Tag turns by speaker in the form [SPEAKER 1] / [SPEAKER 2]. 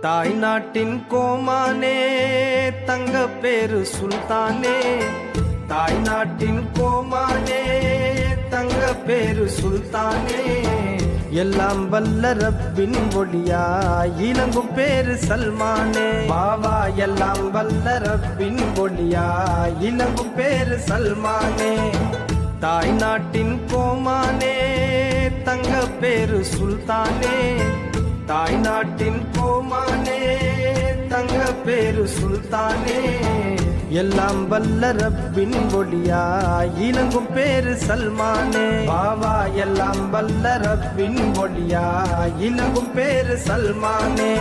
[SPEAKER 1] தாய் நாட்டின் கோமானே தங்க பேரு சுல்தானே, தாய் நாட்டின் கோமானே தங்க பேரு சுல்தானே, எல்லாம் வல்ல ரப்பின் ஒளியா இலங்கும் பேரு சல்மானே, பாவா எல்லாம் வல்ல ரப்பின் ஒளியா இலங்கும் பேரு சல்மானே, தாய் நாட்டின் கோமானே தங்க பேரு சுல்தானே, தாய் நாட்டின் கோமானே தங்க பேரு சுல்தானே, எல்லாம் வல்ல ரப்பின் ஒளியா இலங்கும் பேரு சல்மானே, பாவா எல்லாம் வல்ல ரப்பின் ஒளியா இலங்கும் பேரு சல்மானே.